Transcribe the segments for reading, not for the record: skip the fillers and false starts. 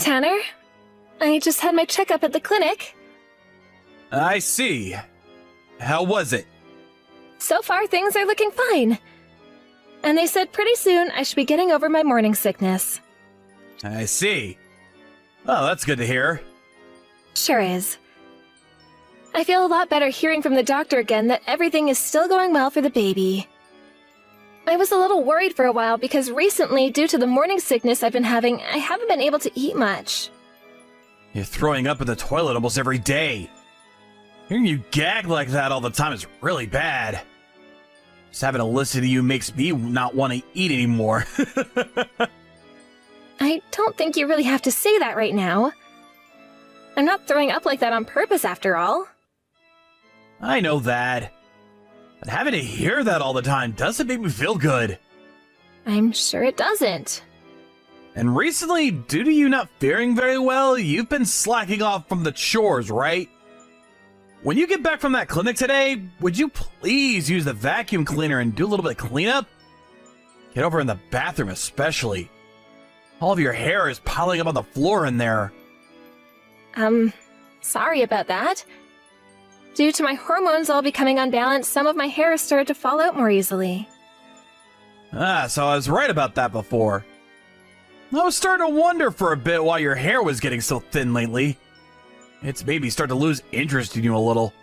Tanner. I just had my checkup at the clinic. I see. How was it? So far, things are looking fine. And they said pretty soon I should be getting over my morning sickness. I see. Oh, that's good to hear. Sure is. I feel a lot better hearing from the doctor again that everything is still going well for the baby. I was a little worried for a while because recently, due to the morning sickness I've been having, I haven't been able to eat much. You're throwing up in the toilet almost every day. Hearing you gag like that all the time is really bad. Just having to listen to you makes me not want to eat anymore. I don't think you really have to say that right now. I'm not throwing up like that on purpose after all. I know that. But having to hear that all the time doesn't make me feel good. I'm sure it doesn't. And recently, due to you not faring very well, you've been slacking off from the chores, right? When you get back from that clinic today, would you please use the vacuum cleaner and do a little bit of cleanup? Get over in the bathroom especially. All of your hair is piling up on the floor in there. Sorry about that. Due to my hormones all becoming unbalanced, some of my hair has started to fall out more easily. So I was right about that before. I was starting to wonder for a bit why your hair was getting so thin lately. It's made me start to lose interest in you a little.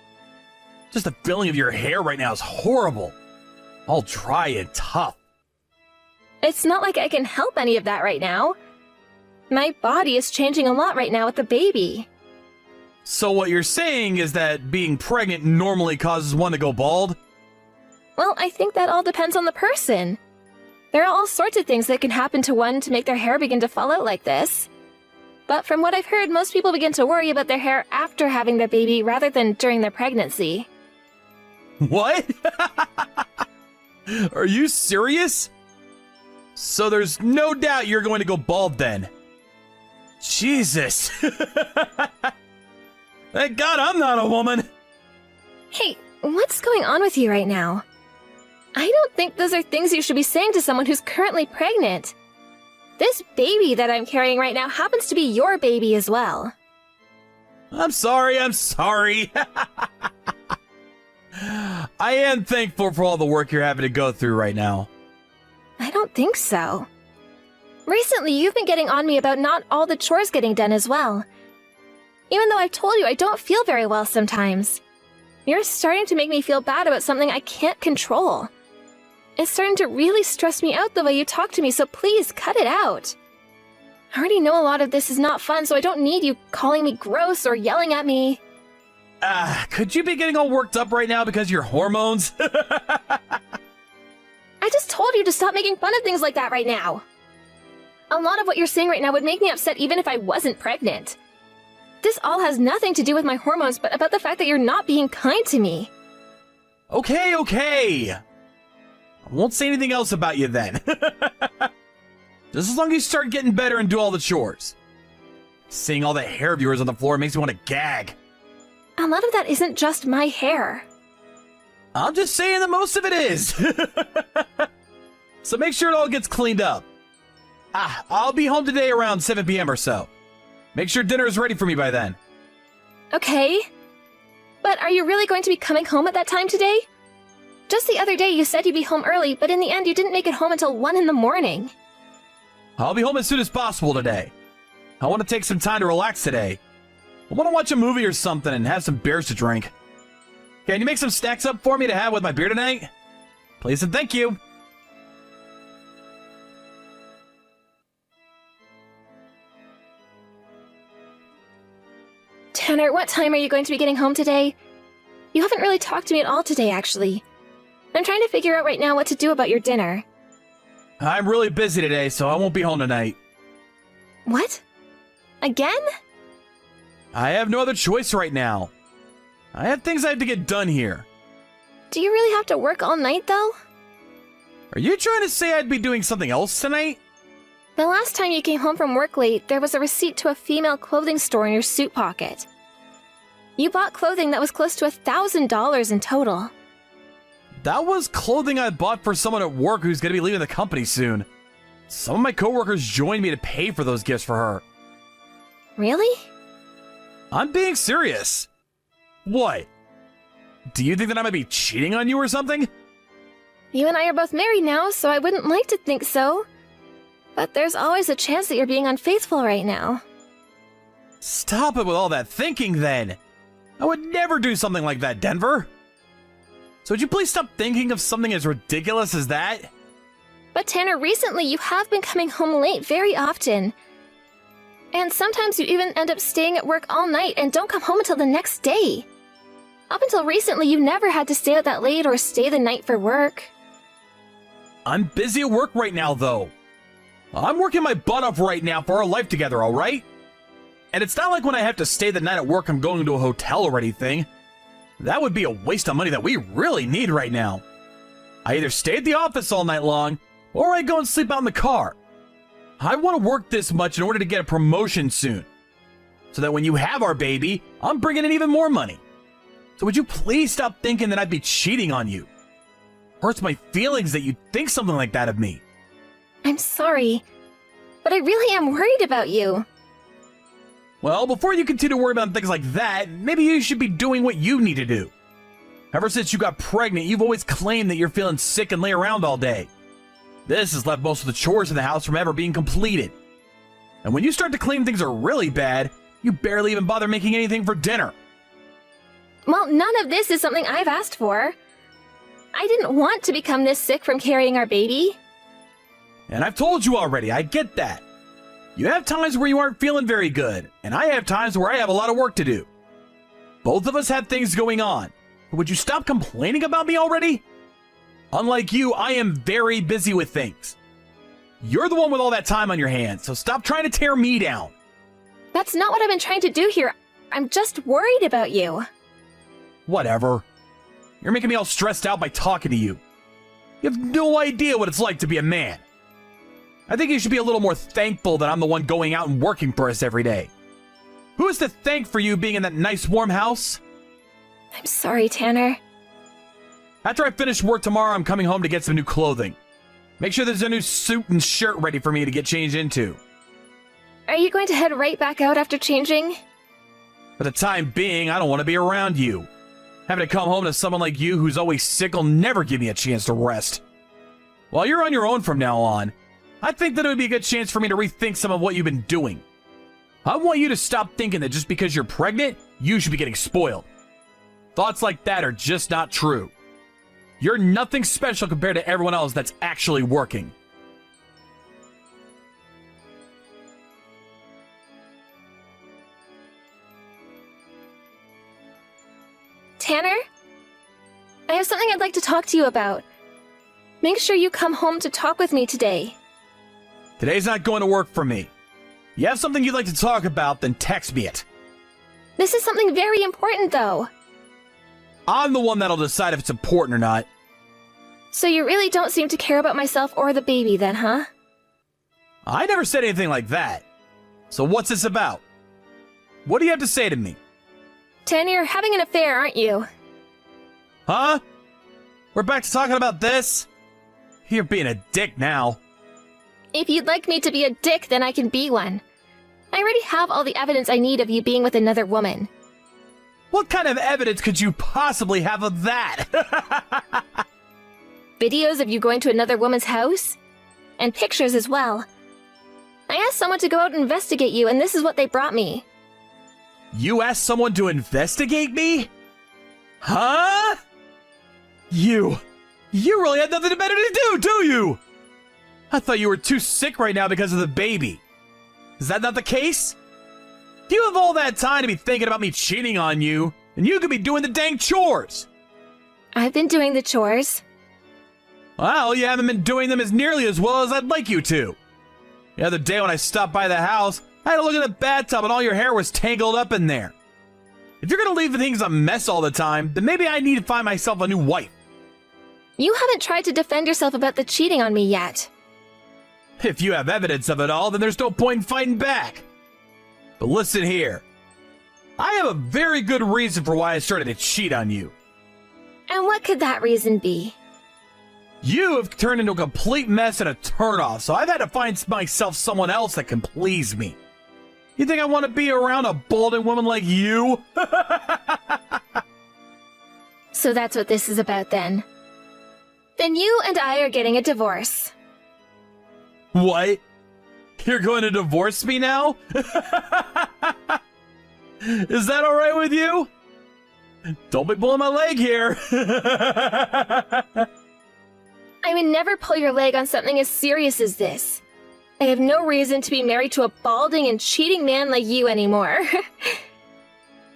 Just the feeling of your hair right now is horrible. All dry and tough. It's not like I can help any of that right now. My body is changing a lot right now with the baby. So what you're saying is that being pregnant normally causes one to go bald? Well, I think that all depends on the person. There are all sorts of things that can happen to one to make their hair begin to fall out like this. But from what I've heard, most people begin to worry about their hair after having their baby rather than during their pregnancy. What? Are you serious? So there's no doubt you're going to go bald then. Jesus. Thank God I'm not a woman. Hey, what's going on with you right now? I don't think those are things you should be saying to someone who's currently pregnant. This baby that I'm carrying right now happens to be your baby as well. I'm sorry. I am thankful for all the work you're having to go through right now. I don't think so. Recently, you've been getting on me about not all the chores getting done as well. Even though I've told you I don't feel very well sometimes. You're starting to make me feel bad about something I can't control. It's starting to really stress me out the way you talk to me, so please cut it out. I already know a lot of this is not fun, so I don't need you calling me gross or yelling at me. Could you be getting all worked up right now because of your hormones? I just told you to stop making fun of things like that right now. A lot of what you're saying right now would make me upset even if I wasn't pregnant. This all has nothing to do with my hormones, but about the fact that you're not being kind to me. Okay. I won't say anything else about you then. Just as long as you start getting better and do all the chores. Seeing all the hair of yours on the floor makes me want to gag. A lot of that isn't just my hair. I'm just saying that most of it is. So make sure it all gets cleaned up. I'll be home today around 7 p.m. or so. Make sure dinner is ready for me by then. Okay. But are you really going to be coming home at that time today? Just the other day you said you'd be home early, but in the end you didn't make it home until 1 in the morning. I'll be home as soon as possible today. I want to take some time to relax today. I want to watch a movie or something and have some beers to drink. Can you make some snacks up for me to have with my beer tonight? Please and thank you. Tanner, what time are you going to be getting home today? You haven't really talked to me at all today, actually. I'm trying to figure out right now what to do about your dinner. I'm really busy today, so I won't be home tonight. What? Again? I have no other choice right now. I have things I have to get done here. Do you really have to work all night, though? Are you trying to say I'd be doing something else tonight? The last time you came home from work late, there was a receipt to a female clothing store in your suit pocket. You bought clothing that was close to $1,000 in total. That was clothing I bought for someone at work who's going to be leaving the company soon. Some of my coworkers joined me to pay for those gifts for her. Really? I'm being serious. What? Do you think that I might be cheating on you or something? You and I are both married now, so I wouldn't like to think so. But there's always a chance that you're being unfaithful right now. Stop it with all that thinking, then. I would never do something like that, Denver. So would you please stop thinking of something as ridiculous as that? But Tanner, recently you have been coming home late very often. And sometimes you even end up staying at work all night and don't come home until the next day. Up until recently, you never had to stay out that late or stay the night for work. I'm busy at work right now, though. I'm working my butt off right now for our life together, alright? And it's not like when I have to stay the night at work I'm going to a hotel or anything. That would be a waste of money that we really need right now. I either stay at the office all night long, or I go and sleep out in the car. I want to work this much in order to get a promotion soon. So that when you have our baby, I'm bringing in even more money. So would you please stop thinking that I'd be cheating on you? Hurts my feelings that you'd think something like that of me. I'm sorry, but I really am worried about you. Well, before you continue to worry about things like that, maybe you should be doing what you need to do. Ever since you got pregnant, you've always claimed that you're feeling sick and lay around all day. This has left most of the chores in the house from ever being completed. And when you start to claim things are really bad, you barely even bother making anything for dinner. Well, none of this is something I've asked for. I didn't want to become this sick from carrying our baby. And I've told you already, I get that. You have times where you aren't feeling very good, and I have times where I have a lot of work to do. Both of us have things going on. Would you stop complaining about me already? Unlike you, I am very busy with things. You're the one with all that time on your hands, so stop trying to tear me down. That's not what I've been trying to do here. I'm just worried about you. Whatever. You're making me all stressed out by talking to you. You have no idea what it's like to be a man. I think you should be a little more thankful that I'm the one going out and working for us every day. Who is to thank for you being in that nice warm house? I'm sorry, Tanner. After I finish work tomorrow, I'm coming home to get some new clothing. Make sure there's a new suit and shirt ready for me to get changed into. Are you going to head right back out after changing? For the time being, I don't want to be around you. Having to come home to someone like you who's always sick will never give me a chance to rest. While you're on your own from now on, I think that it would be a good chance for me to rethink some of what you've been doing. I want you to stop thinking that just because you're pregnant, you should be getting spoiled. Thoughts like that are just not true. You're nothing special compared to everyone else that's actually working. Tanner? I have something I'd like to talk to you about. Make sure you come home to talk with me today. Today's not going to work for me. You have something you'd like to talk about, then text me it. This is something very important, though. I'm the one that'll decide if it's important or not. So you really don't seem to care about myself or the baby then, huh? I never said anything like that. So what's this about? What do you have to say to me? Tanner, you're having an affair, aren't you? Huh? We're back to talking about this? You're being a dick now. If you'd like me to be a dick, then I can be one. I already have all the evidence I need of you being with another woman. What kind of evidence could you possibly have of that? Videos of you going to another woman's house? And pictures as well. I asked someone to go out and investigate you, and this is what they brought me. You asked someone to investigate me? Huh? You really had nothing better to do, do you? I thought you were too sick right now because of the baby. Is that not the case? You have all that time to be thinking about me cheating on you, and you could be doing the dang chores. I've been doing the chores. Well, you haven't been doing them as nearly as well as I'd like you to. The other day when I stopped by the house, I had to look at the bathtub and all your hair was tangled up in there. If you're gonna leave things a mess all the time, then maybe I need to find myself a new wife. You haven't tried to defend yourself about the cheating on me yet. If you have evidence of it all, then there's no point in fighting back. But listen here. I have a very good reason for why I started to cheat on you. And what could that reason be? You have turned into a complete mess and a turnoff, so I've had to find myself someone else that can please me. You think I want to be around a balding woman like you? So that's what this is about then. Then you and I are getting a divorce. What? You're going to divorce me now? Is that alright with you? Don't be pulling my leg here. I would never pull your leg on something as serious as this. I have no reason to be married to a balding and cheating man like you anymore.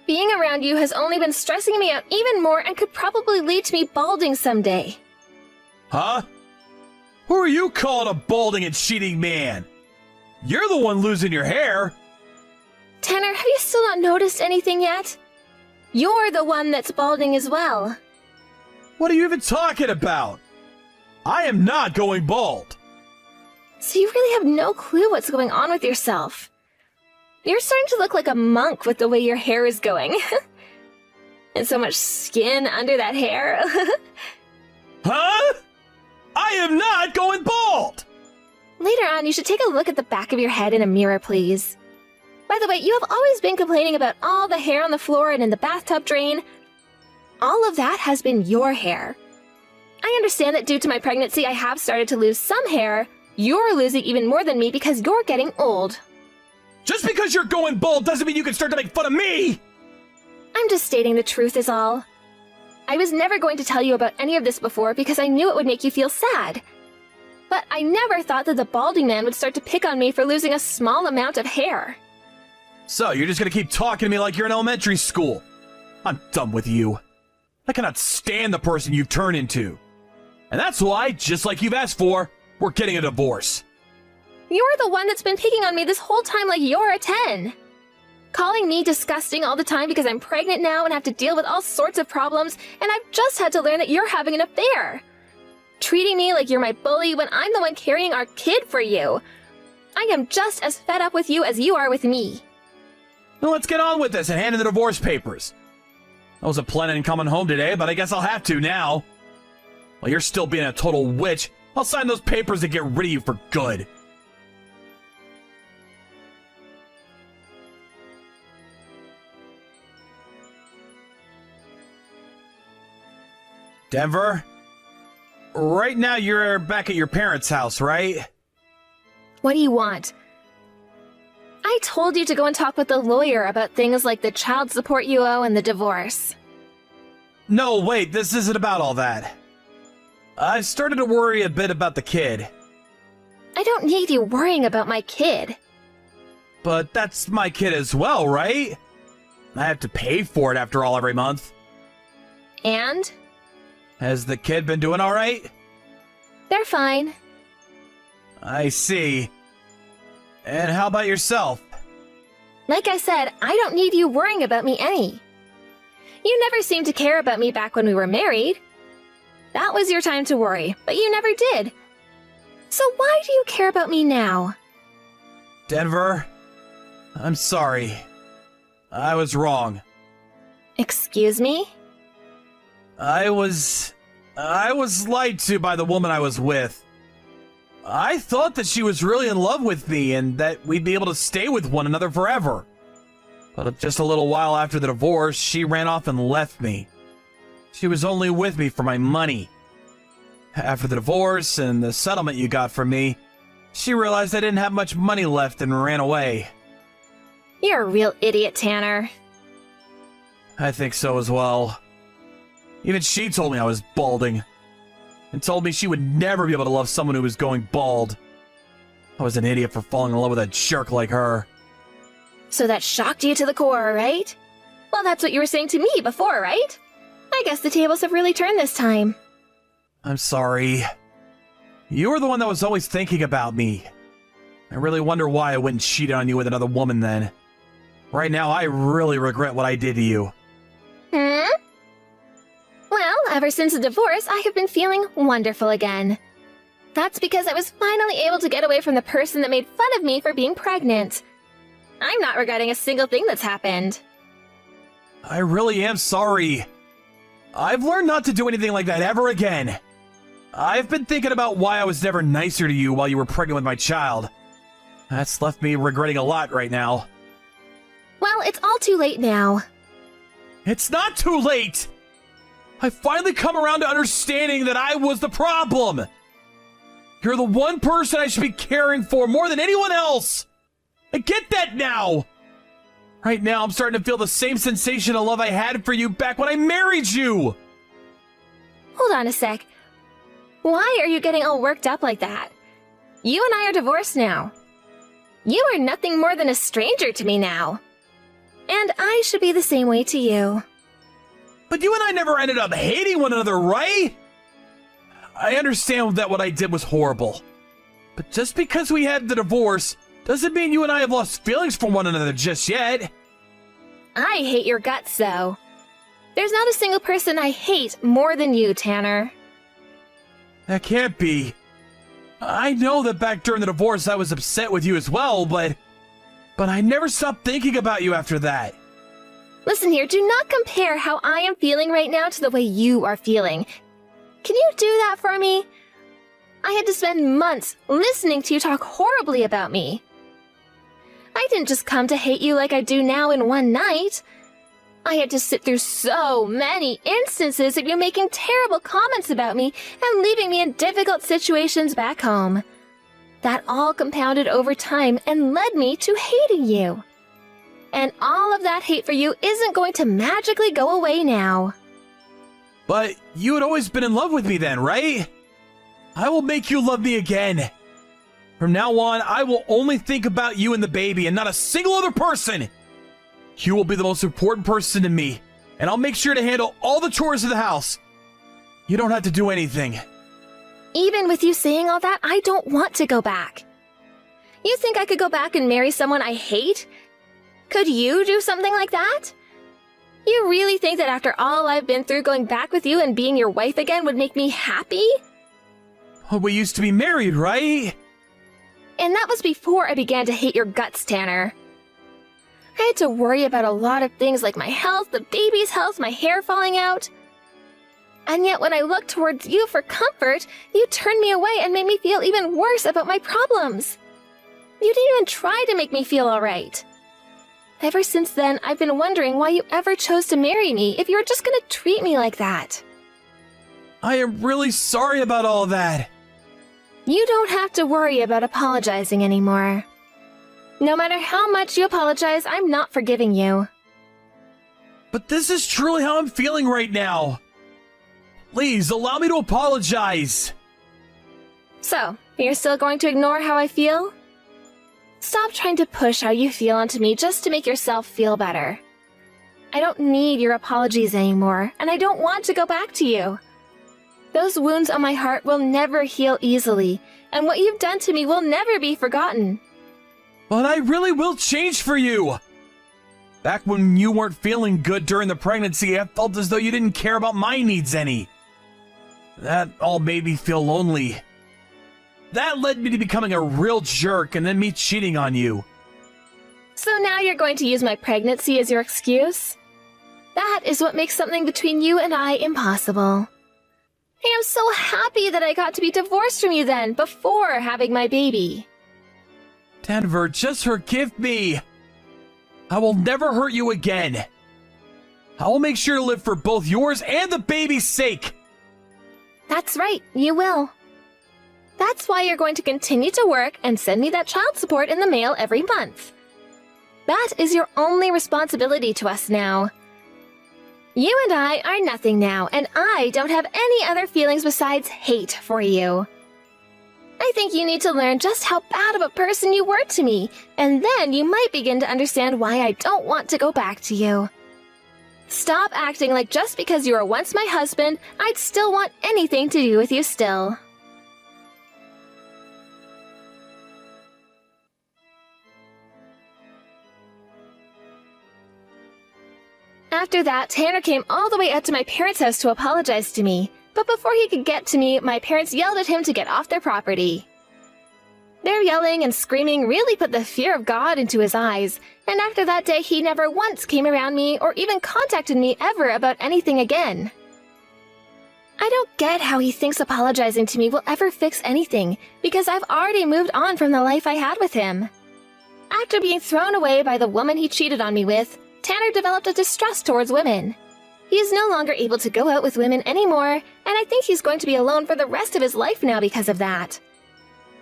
Being around you has only been stressing me out even more and could probably lead to me balding someday. Huh? Who are you calling a balding and cheating man? You're the one losing your hair. Tanner, have you still not noticed anything yet? You're the one that's balding as well. What are you even talking about? I am not going bald. So you really have no clue what's going on with yourself. You're starting to look like a monk with the way your hair is going. And so much skin under that hair. Huh? I am not going bald! Later on, you should take a look at the back of your head in a mirror, please. By the way, you have always been complaining about all the hair on the floor and in the bathtub drain. All of that has been your hair. I understand that due to my pregnancy, I have started to lose some hair. You're losing even more than me because you're getting old. Just because you're going bald doesn't mean you can start to make fun of me! I'm just stating the truth is all. I was never going to tell you about any of this before because I knew it would make you feel sad. But I never thought that the balding man would start to pick on me for losing a small amount of hair. So, you're just gonna keep talking to me like you're in elementary school. I'm done with you. I cannot stand the person you've turned into. And that's why, just like you've asked for, we're getting a divorce. You're the one that's been picking on me this whole time like you're a 10. Calling me disgusting all the time because I'm pregnant now and have to deal with all sorts of problems, and I've just had to learn that you're having an affair. Treating me like you're my bully when I'm the one carrying our kid for you. I am just as fed up with you as you are with me. Now let's get on with this and hand in the divorce papers. I wasn't planning on coming home today, but I guess I'll have to now. While you're still being a total witch, I'll sign those papers to get rid of you for good. Denver? Right now you're back at your parents' house, right? What do you want? I told you to go and talk with the lawyer about things like the child support you owe and the divorce. No, wait, this isn't about all that. I've started to worry a bit about the kid. I don't need you worrying about my kid. But that's my kid as well, right? I have to pay for it after all every month. And? Has the kid been doing all right? They're fine. I see. And how about yourself? Like I said, I don't need you worrying about me any. You never seemed to care about me back when we were married. That was your time to worry, but you never did. So why do you care about me now? Denver, I'm sorry. I was wrong. Excuse me? I was lied to by the woman I was with. I thought that she was really in love with me and that we'd be able to stay with one another forever. But just a little while after the divorce, she ran off and left me. She was only with me for my money. After the divorce and the settlement you got from me, she realized I didn't have much money left and ran away. You're a real idiot, Tanner. I think so as well. Even she told me I was balding. And told me she would never be able to love someone who was going bald. I was an idiot for falling in love with a jerk like her. So that shocked you to the core, right? Well, that's what you were saying to me before, right? I guess the tables have really turned this time. I'm sorry. You were the one that was always thinking about me. I really wonder why I went and cheated on you with another woman then. Right now, I really regret what I did to you. Well, ever since the divorce, I have been feeling wonderful again. That's because I was finally able to get away from the person that made fun of me for being pregnant. I'm not regretting a single thing that's happened. I really am sorry. I've learned not to do anything like that ever again. I've been thinking about why I was never nicer to you while you were pregnant with my child. That's left me regretting a lot right now. Well, it's all too late now. It's not too late! I finally come around to understanding that I was the problem! You're the one person I should be caring for more than anyone else! I get that now! Right now, I'm starting to feel the same sensation of love I had for you back when I married you! Hold on a sec. Why are you getting all worked up like that? You and I are divorced now. You are nothing more than a stranger to me now. And I should be the same way to you. But you and I never ended up hating one another, right? I understand that what I did was horrible. But just because we had the divorce doesn't mean you and I have lost feelings for one another just yet. I hate your guts, though. There's not a single person I hate more than you, Tanner. That can't be. I know that back during the divorce I was upset with you as well, but I never stopped thinking about you after that. Listen here, do not compare how I am feeling right now to the way you are feeling. Can you do that for me? I had to spend months listening to you talk horribly about me. I didn't just come to hate you like I do now in one night. I had to sit through so many instances of you making terrible comments about me and leaving me in difficult situations back home. That all compounded over time and led me to hating you. And all of that hate for you isn't going to magically go away now. But you had always been in love with me then, right? I will make you love me again. From now on, I will only think about you and the baby and not a single other person. You will be the most important person to me, and I'll make sure to handle all the chores of the house. You don't have to do anything. Even with you saying all that, I don't want to go back. You think I could go back and marry someone I hate? Could you do something like that? You really think that after all I've been through, going back with you and being your wife again would make me happy? Oh, we used to be married, right? And that was before I began to hate your guts, Tanner. I had to worry about a lot of things like my health, the baby's health, my hair falling out. And yet when I looked towards you for comfort, you turned me away and made me feel even worse about my problems. You didn't even try to make me feel all right. Ever since then, I've been wondering why you ever chose to marry me if you were just going to treat me like that. I am really sorry about all that. You don't have to worry about apologizing anymore. No matter how much you apologize, I'm not forgiving you. But this is truly how I'm feeling right now. Please, allow me to apologize. So, you're still going to ignore how I feel? Stop trying to push how you feel onto me just to make yourself feel better. I don't need your apologies anymore, and I don't want to go back to you. Those wounds on my heart will never heal easily, and what you've done to me will never be forgotten. But I really will change for you. Back when you weren't feeling good during the pregnancy, I felt as though you didn't care about my needs any. That all made me feel lonely. That led me to becoming a real jerk and then me cheating on you. So now you're going to use my pregnancy as your excuse? That is what makes something between you and I impossible. I am so happy that I got to be divorced from you then, before having my baby. Denver, just forgive me. I will never hurt you again. I will make sure to live for both yours and the baby's sake. That's right, you will. That's why you're going to continue to work and send me that child support in the mail every month. That is your only responsibility to us now. You and I are nothing now, and I don't have any other feelings besides hate for you. I think you need to learn just how bad of a person you were to me, and then you might begin to understand why I don't want to go back to you. Stop acting like just because you were once my husband, I'd still want anything to do with you still. After that, Tanner came all the way out to my parents' house to apologize to me. But before he could get to me, my parents yelled at him to get off their property. Their yelling and screaming really put the fear of God into his eyes, and after that day he never once came around me or even contacted me ever about anything again. I don't get how he thinks apologizing to me will ever fix anything, because I've already moved on from the life I had with him. After being thrown away by the woman he cheated on me with, Tanner developed a distrust towards women. He is no longer able to go out with women anymore, and I think he's going to be alone for the rest of his life now because of that.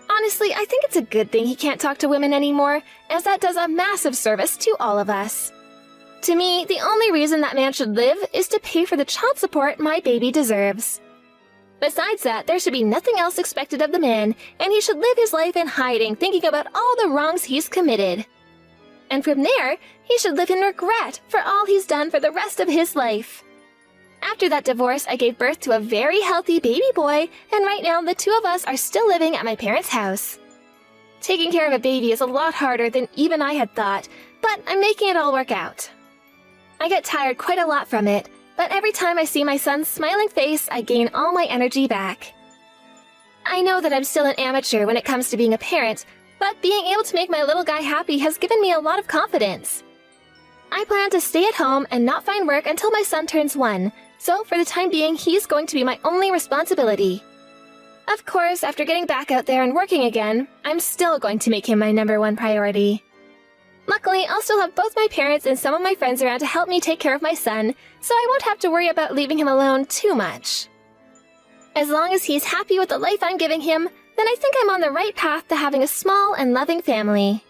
Honestly, I think it's a good thing he can't talk to women anymore, as that does a massive service to all of us. To me, the only reason that man should live is to pay for the child support my baby deserves. Besides that, there should be nothing else expected of the man, and he should live his life in hiding, thinking about all the wrongs he's committed. And from there, he should live in regret for all he's done for the rest of his life. After that divorce, I gave birth to a very healthy baby boy, and right now the two of us are still living at my parents' house. Taking care of a baby is a lot harder than even I had thought, but I'm making it all work out. I get tired quite a lot from it, but every time I see my son's smiling face, I gain all my energy back. I know that I'm still an amateur when it comes to being a parent, but being able to make my little guy happy has given me a lot of confidence. I plan to stay at home and not find work until my son turns 1, so for the time being, he's going to be my only responsibility. Of course, after getting back out there and working again, I'm still going to make him my #1 priority. Luckily, I'll still have both my parents and some of my friends around to help me take care of my son, so I won't have to worry about leaving him alone too much. As long as he's happy with the life I'm giving him, then I think I'm on the right path to having a small and loving family.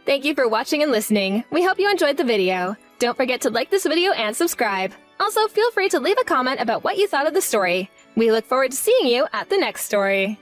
Thank you for watching and listening. We hope you enjoyed the video. Don't forget to like this video and subscribe. Also, feel free to leave a comment about what you thought of the story. We look forward to seeing you at the next story.